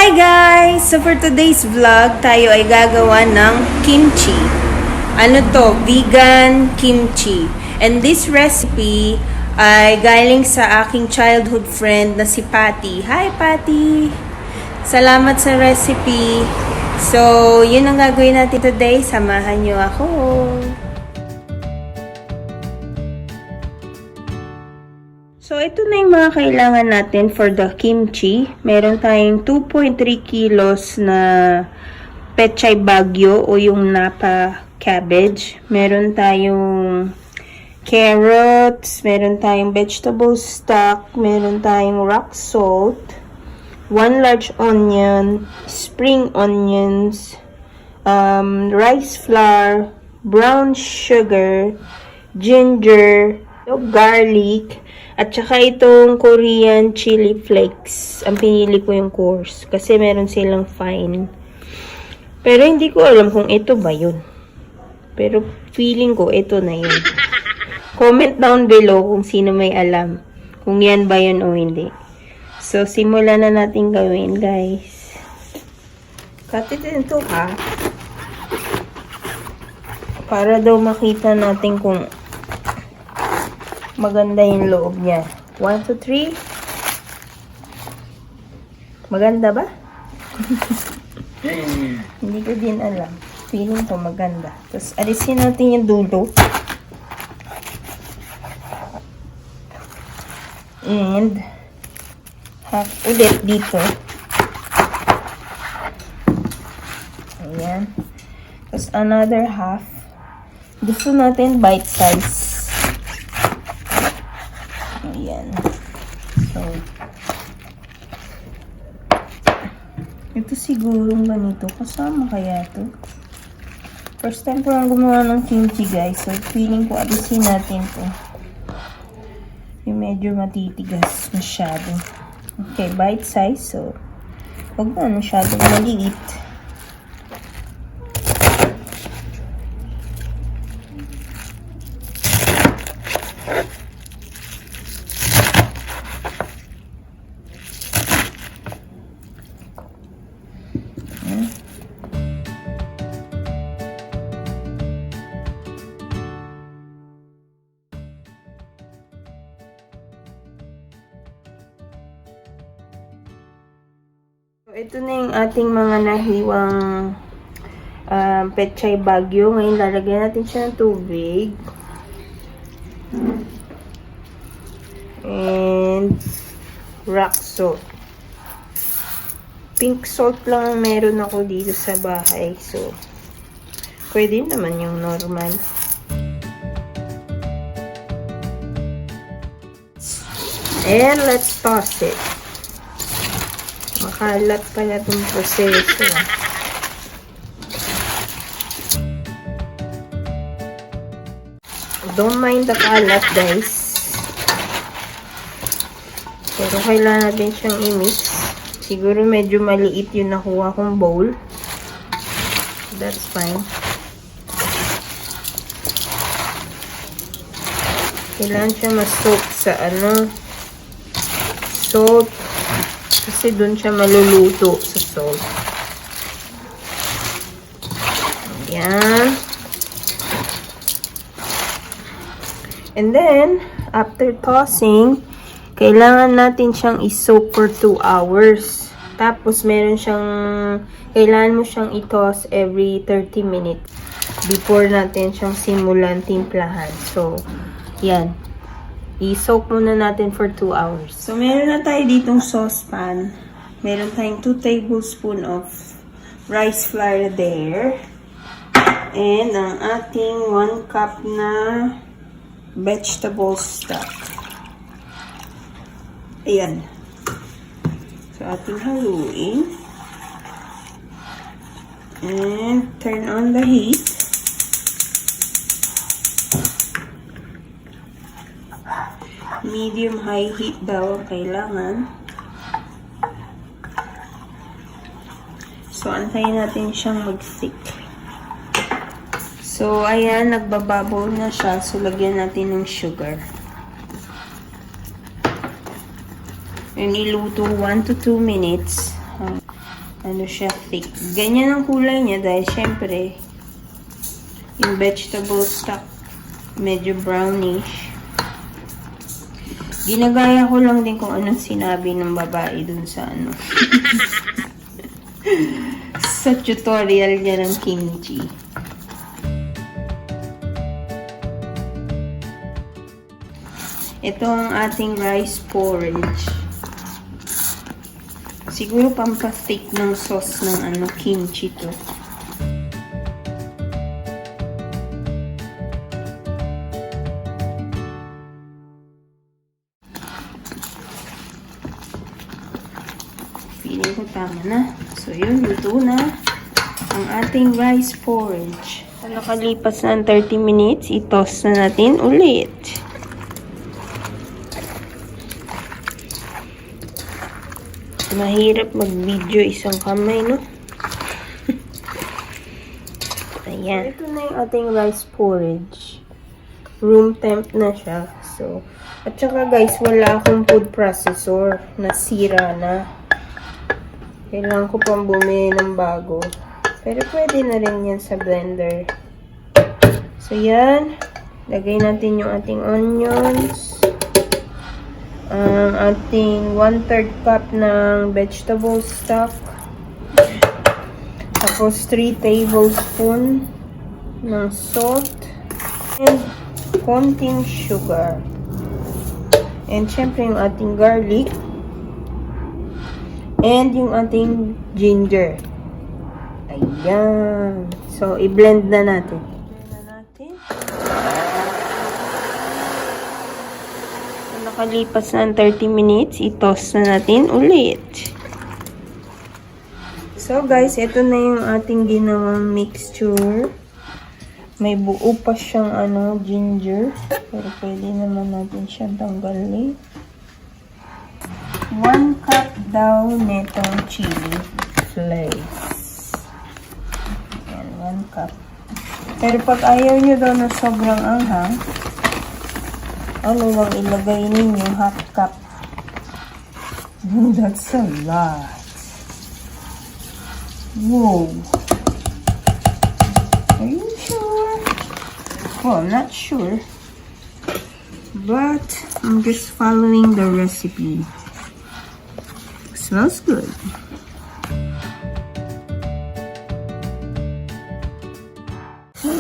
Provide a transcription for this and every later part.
Hi guys! So for today's vlog, tayo ay gagawa ng kimchi. Ano to? Vegan kimchi. And this recipe ay galing sa aking childhood friend na si Patty. Hi Patty! Salamat sa recipe. So, yun ang gagawin natin today. Samahan nyo ako. So, ito na yung mga kailangan natin for the kimchi. Meron tayong 2.3 kilos na pechay bagyo o yung napa cabbage. Meron tayong carrots, meron tayong vegetable stock, meron tayong rock salt, 1 large onion, spring onions, rice flour, brown sugar, ginger, garlic, at saka itong Korean chili flakes. Ang pinili ko yung coarse kasi meron silang fine. Pero hindi ko alam kung ito ba yun. Pero feeling ko ito na yun. Comment down below kung sino may alam. Kung yan ba yun o hindi. So, simulan na natin gawin, guys. Cut it into half. Para daw makita natin kung maganda yung loob niya. 1, 2, 3. Maganda ba? Hindi ko din alam. Feeling ko maganda. Tapos, alisin natin yung dulo. And, half ulit dito. Ayan. Tapos, another half. Gusto natin bite size. Ayan. So, ito sigurong ganito. Kasama kaya to? First time ko lang gumawa ng kimchi, guys. So, feeling ko alisin natin to. Yung medyo matitigas masyado. Okay, bite size. So, huwag na masyadong maliit. Ito na yung ating mga nahiwang pechay bagyo. Ngayon, lalagyan natin siya ng tubig. And rock salt. Pink salt lang ang meron ako dito sa bahay. So, pwede naman yung normal. And let's toss it. Makalat pala itong proseso. Don't mind the kalat, guys. Pero kailangan natin siyang i-mix. Siguro medyo maliit yung nakuha kong bowl. That's fine. Kailangan siya ma-soak sa salt. Kasi dun siya maluluto sa salt. Ayan. And then, after tossing, kailangan natin siyang i-soak for 2 hours. Tapos, kailangan mo siyang i-toss every 30 minutes before natin siyang simulan timplahan. So, yan. I-soak muna natin for 2 hours. So, meron na tayo ditong saucepan. Meron tayong 2 tablespoons of rice flour there. And ang ating 1 cup na vegetable stock. Ayan. So, ating haluin. And turn on the heat. Medium-high heat daw ang kailangan. So, antayin natin siyang mag-stick. So, ayan, nagbababble na siya. So, lagyan natin ng sugar. And iluto 1 to 2 minutes. ano siya, thick. Ganyan ang kulay niya dahil syempre, yung vegetable stock, medyo brownish. Ginagaya ko lang din kung anong sinabi ng babae dun sa ano. Sa tutorial niya ng kimchi. Ito ang ating rice porridge. Siguro pampastik ng sauce ng ano, kimchi to. Feeling ko tama na. So yun, luto na ang ating rice porridge. So, nakalipas na ang 30 minutes, i-toast na natin ulit. Mahirap mag-video isang kamay, no? Ayan. Ito na yung ating rice porridge. Room temp na siya. So, at saka guys, wala akong food processor. Nasira na. Kailangan ko pang bumili ng bago. Pero pwede na rin yan sa blender. So, yan. Lagay natin yung ating onions. Ang ating 1/3 cup ng vegetable stock. Tapos, 3 tablespoon ng salt. And konting sugar. And syempre yung ating garlic. And yung ating ginger. Ayan. So, i-blend na natin. So, nakalipas na ang 30 minutes, i-toast na natin ulit. So, guys, ito na yung ating ginawang mixture. May buo pa siyang ano, ginger. Pero pwede naman natin siyang tanggalin. 1 cup daw netong chili flakes. Ayan, 1 cup. Pero pag ayaw nyo daw na sobrang anghang, ano lang ilagay ninyo, half cup. That's a lot. Whoa. Are you sure? Well, I'm not sure. But I'm just following the recipe. Smells good.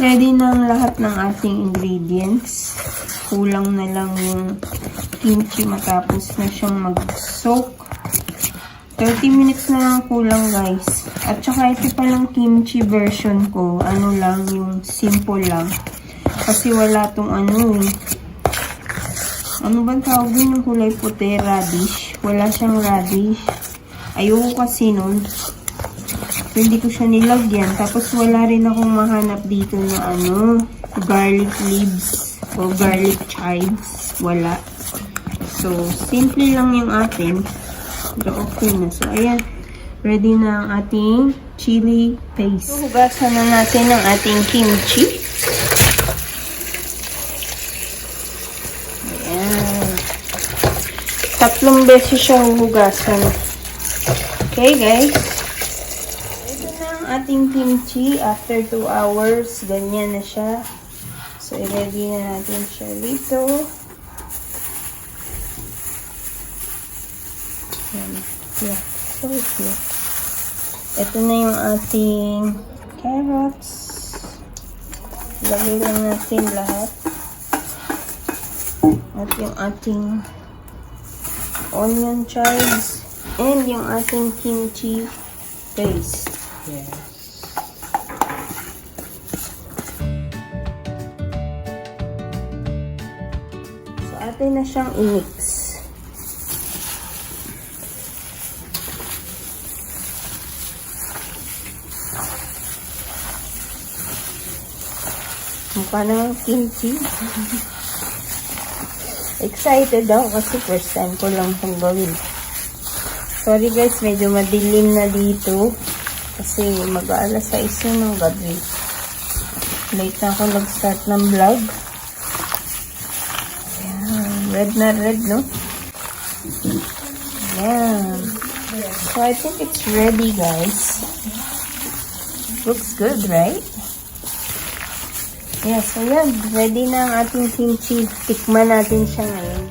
Ready na ang lahat ng ating ingredients. Kulang na lang yung kimchi matapos na siyang mag-soak. 30 minutes na lang kulang, guys. At saka ito palang kimchi version ko. Ano lang, yung simple lang. Kasi wala tong ano eh. Ano ba tawag din yung kulay puti? Radish. Wala siyang radish. Ayoko kasi nun. So, hindi ko siya nilagyan. Tapos, wala rin akong mahanap dito na ano, garlic leaves o garlic chives. Wala. So, simple lang yung atin. Pero okay na. So, ayan. Ready na ang ating chili paste. So, hugasan na natin ang ating kimchi. Ayan. 3 beses siyang hugasan. Okay, guys. Ito na ang ating kimchi. After 2 hours, ganyan na siya. So, i-ready na natin siya dito. Yeah, so cute. Ito na yung ating carrots. Lagay lang natin lahat. At yung ating onion chives. And yung ating kimchi paste. Yes. So, atin na siyang i-mix. Mukha ng kimchi. Excited ako kasi first time ko lang itong gawin. Sorry guys, medyo madilim na dito. Kasi mag-aalas 6 ng gabi. Late na ako nag-start ng vlog. Ayan, red na red, no? Ayan. So I think it's ready, guys. Looks good, right? Yeah, so yan. Ready na ang ating kimchi. Tikman natin siya ngayon.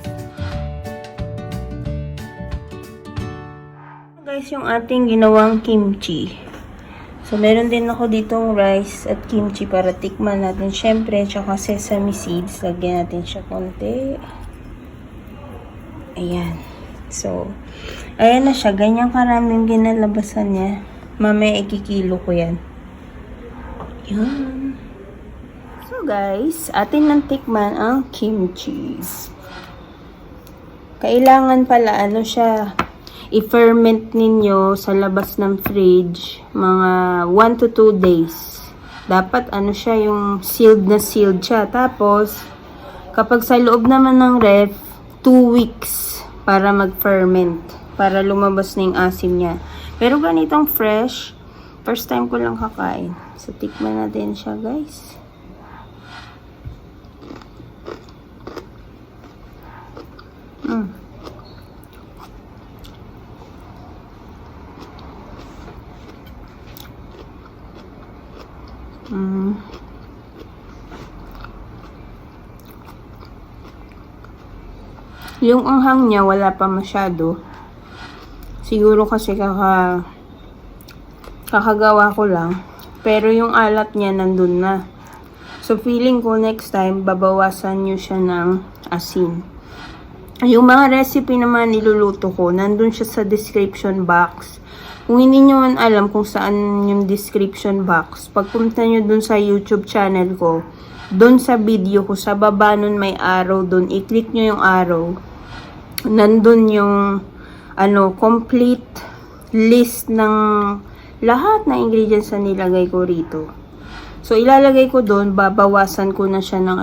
Guys, yung ating ginawang kimchi. So, meron din ako ditong rice at kimchi para tikman natin. Syempre, tsaka sesame seeds. Lagyan natin siya konti. Ayan. So, ayan na siya. Ganyan karaming ginalabasan niya. Mamaya ikikilo ko yan. Yan. So, guys, atin nang tikman ang kimchi. Kailangan pala, siya, i-ferment ninyo sa labas ng fridge mga 1 to 2 days. Dapat siya yung sealed siya. Tapos kapag sa loob naman ng ref, 2 weeks para mag-ferment, para lumabas na yung asim niya. Pero ganitong fresh, first time ko lang kakain. So tikman natin siya, guys. Yung anghang niya wala pa masyado. Siguro kasi kakagawa ko lang. Pero yung alat niya nandun na. So feeling ko next time babawasan nyo siya ng asin. Yung mga recipe naman niluluto ko, nandun siya sa description box. Kung hindi nyo man alam kung saan yung description box, pagpunta nyo dun sa YouTube channel ko, dun sa video ko, sa baba nun may arrow dun, i-click nyo yung arrow. Nandun yung complete list ng lahat na ingredients na nilagay ko rito. So, ilalagay ko dun, babawasan ko na siya ng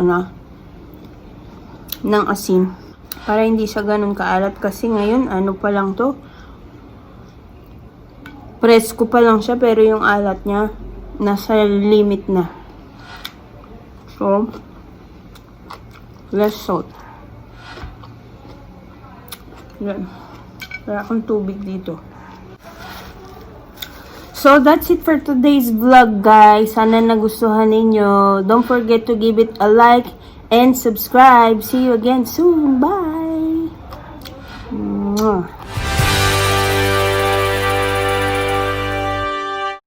ng asin. Para hindi siya ganun kaalat kasi ngayon, pa lang to. Presko pa lang siya pero yung alat niya nasa limit na. So, less salt. Yan. Wala akong tubig dito. So, that's it for today's vlog, guys. Sana nagustuhan ninyo. Don't forget to give it a like and subscribe. See you again soon. Bye! Mwah.